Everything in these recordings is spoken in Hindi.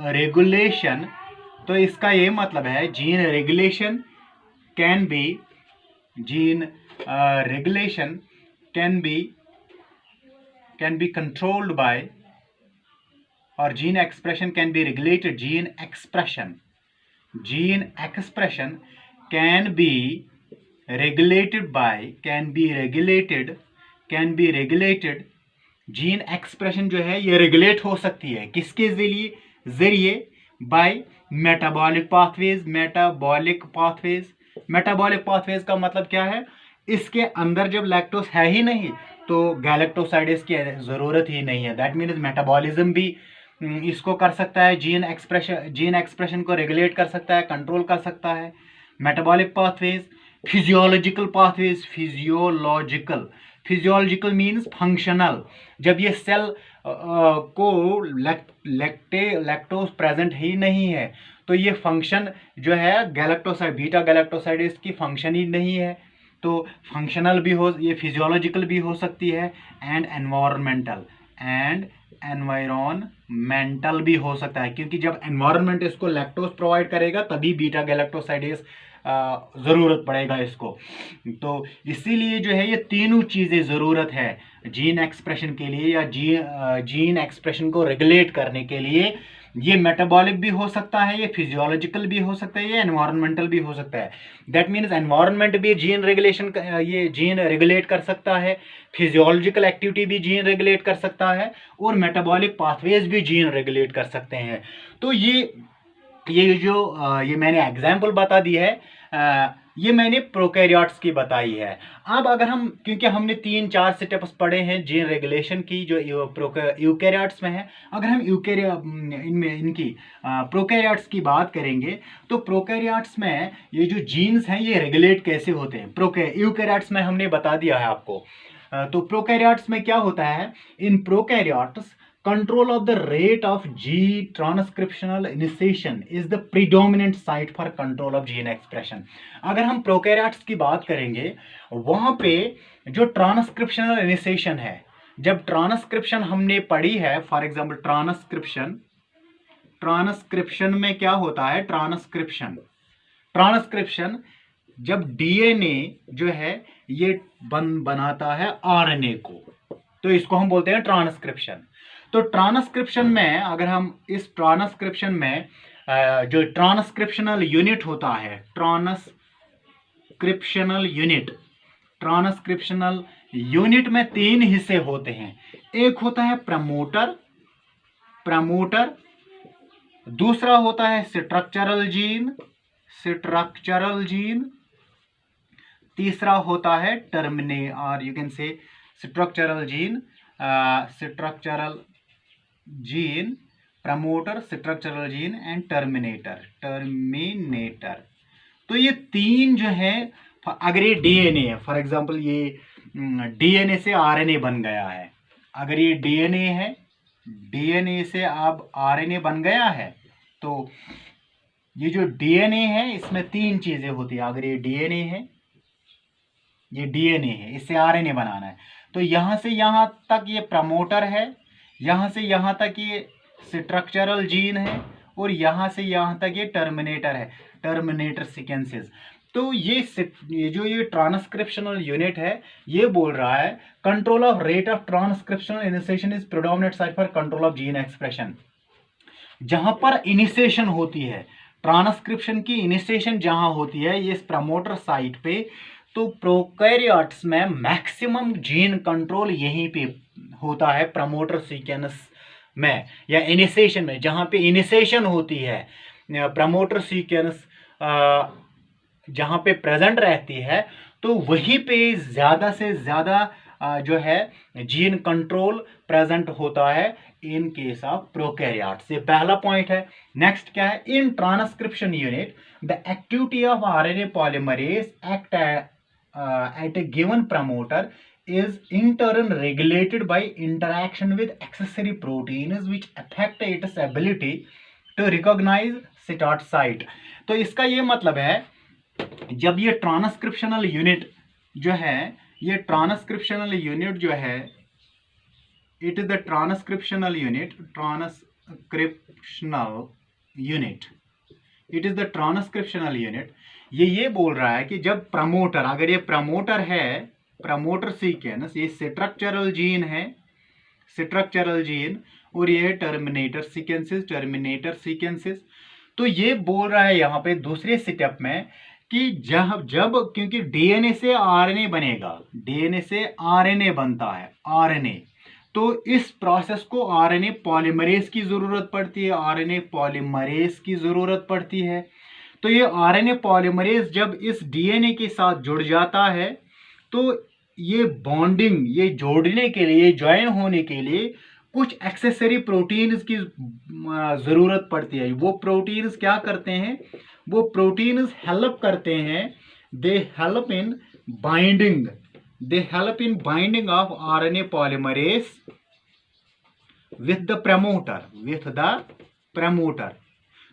रेगुलेशन, तो इसका ये मतलब है gene regulation can be gene regulation can be controlled by, और gene expression can be regulated. Gene expression can be regulated by, can be regulated. Gene expression जो है ये रेगुलेट हो सकती है किसके जरिए? By metabolic pathways. Metabolic pathways का मतलब क्या है? इसके अंदर जब लैक्टोज है ही नहीं तो गैलेक्टोसाइडेज की जरूरत ही नहीं है। दैट मीन्स मेटाबॉलिज्म भी इसको कर सकता है, जीन एक्सप्रेशन को रेगुलेट कर सकता है, कंट्रोल कर सकता है। Metabolic pathways, physiological means functional. जब ये सेल को लैक्टोज प्रेजेंट ही नहीं है तो ये फंक्शन जो है बीटा गैलेक्टोसाइडेज की फंक्शन ही नहीं है। तो फंक्शनल भी हो, ये फिजियोलॉजिकल भी हो सकती है, एंड एनवायरमेंटल भी हो सकता है, क्योंकि जब एनवायरनमेंट इसको लैक्टोज प्रोवाइड करेगा तभी बीटा गैलेक्टोसाइडेज ज़रूरत पड़ेगा इसको। तो इसीलिए जो है ये तीनों चीज़ें ज़रूरत है जीन एक्सप्रेशन के लिए, या जीन एक्सप्रेशन को रेगुलेट करने के लिए। ये मेटाबॉलिक भी हो सकता है, ये फिजियोलॉजिकल भी हो सकता है, ये एनवायरमेंटल भी हो सकता है। दैट मीन्स एनवायरमेंट भी जीन रेगुलेशन, ये जीन रेगुलेट कर सकता है, फिजियोलॉजिकल एक्टिविटी भी जीन रेगुलेट कर सकता है, और मेटाबॉलिक पाथवेज भी जीन रेगुलेट कर सकते हैं। तो ये जो ये मैंने एग्जाम्पल बता दी है, ये मैंने प्रोकैरियोट्स की बताई है। अब अगर हम, क्योंकि हमने 3-4 स्टेप्स पढ़े हैं जीन रेगुलेशन की जो यूकैरियोट्स में है, अगर हम इनकी प्रोकैरियोट्स की बात करेंगे तो प्रोकैरियोट्स में ये जो जीन्स हैं ये रेगुलेट कैसे होते हैं। यूकैरियोट्स में हमने बता दिया है आपको। तो प्रोकैरियोट्स में क्या होता है? In prokaryotes, control of the rate of gene transcriptional initiation is the predominant site for control of gene expression। अगर हम प्रोकैरियोट्स की बात करेंगे वहां पे जो ट्रांसक्रिप्शनल इनिशिएशन है, जब ट्रांसक्रिप्शन हमने पढ़ी है, फॉर एग्जांपल ट्रांसक्रिप्शन में क्या होता है? ट्रांसक्रिप्शन जब डीएनए जो है ये बनाता है आरएनए को, तो इसको हम बोलते हैं ट्रांसक्रिप्शन। तो ट्रांसक्रिप्शन में, अगर हम इस ट्रांसक्रिप्शन में जो ट्रांसक्रिप्शनल यूनिट होता है, ट्रांसक्रिप्शनल यूनिट में 3 हिस्से होते हैं। एक होता है प्रमोटर, दूसरा होता है स्ट्रक्चरल जीन, तीसरा होता है और you can say structural gene, promoter, structural gene and terminator. तो ये 3 जो है, अगर ये डीएनए है, फॉर एग्जांपल ये डीएनए से आरएनए बन गया है, अगर ये डीएनए है, डीएनए से अब आरएनए बन गया है, तो ये जो डीएनए है इसमें 3 चीजें होती है। अगर ये डीएनए है, इससे आरएनए बनाना है, तो यहां से यहां तक ये प्रमोटर है, यहां से यहां तक ये स्ट्रक्चरल जीन है, और यहां से यहां तक ये टर्मिनेटर है, टर्मिनेटर सीक्वेंसेस। तो ये ट्रांसक्रिप्शनल यूनिट है, ये बोल रहा है control of rate of transcriptional initiation is predominant site for control of gene expression. जहां पर इनिशिएशन होती है, ट्रांसक्रिप्शन की इनिशिएशन जहां होती है ये इस प्रमोटर साइट पे, तो प्रोकैरियोट्स में मैक्सिमम जीन कंट्रोल यहीं पे होता है, प्रमोटर सीक्वेंस में या इनिशिएशन में। जहां पे इनिशिएशन होती है, प्रमोटर सीक्वेंस जहां पे प्रेजेंट रहती है, तो वहीं पे ज्यादा से ज्यादा जो है जीन कंट्रोल प्रेजेंट होता है इन केस ऑफ प्रोकैरियोट्स। ये पहला पॉइंट है। नेक्स्ट क्या है? In transcription unit the activity of RNA polymerase act at a given promoter is in turn regulated by interaction with accessory proteins which affect its ability to recognize start site। तो इसका ये मतलब है, जब ये ट्रांसक्रिप्शनल यूनिट जो है, ये ट्रांसक्रिप्शनल यूनिट जो है, it is the transcriptional unit transcriptional unit, it is the transcriptional unit. ये बोल रहा है कि जब प्रमोटर, अगर ये प्रमोटर है, प्रमोटर सीक्वेंस, ये स्ट्रक्चरल जीन है, स्ट्रक्चरल जीन, और ये टर्मिनेटर सीक्वेंसेस, टर्मिनेटर सीक्वेंसेस। तो ये बोल रहा है यहाँ पे दूसरे स्टेप में कि जब क्योंकि डीएनए से आरएनए बनेगा, डीएनए से आरएनए बनता है, आरएनए, तो इस प्रोसेस को आरएनए पॉलीमरेज की जरूरत पड़ती है, आरएनए पॉलीमरेज की जरूरत पड़ती है। तो ये आरएनए पॉलीमरेज जब इस डीएनए के साथ जुड़ जाता है तो ये बॉन्डिंग, ये जोड़ने के लिए, ज्वाइन होने के लिए कुछ एक्सेसरी प्रोटीन्स की जरूरत पड़ती है। वो प्रोटीन्स क्या करते हैं, वो प्रोटीन्स हेल्प करते हैं, they help in binding, they help in binding of RNA polymerase with the promoter.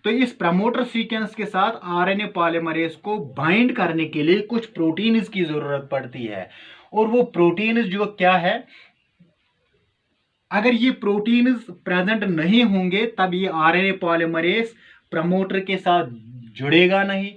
तो इस प्रमोटर सीक्वेंस के साथ आरएनए पॉलीमरेज को बाइंड करने के लिए कुछ प्रोटीन्स की जरूरत पड़ती है। और वो प्रोटीन्स जो क्या है, अगर ये प्रोटीन्स प्रेजेंट नहीं होंगे तब ये आरएनए पॉलीमरेज प्रमोटर के साथ जुड़ेगा नहीं।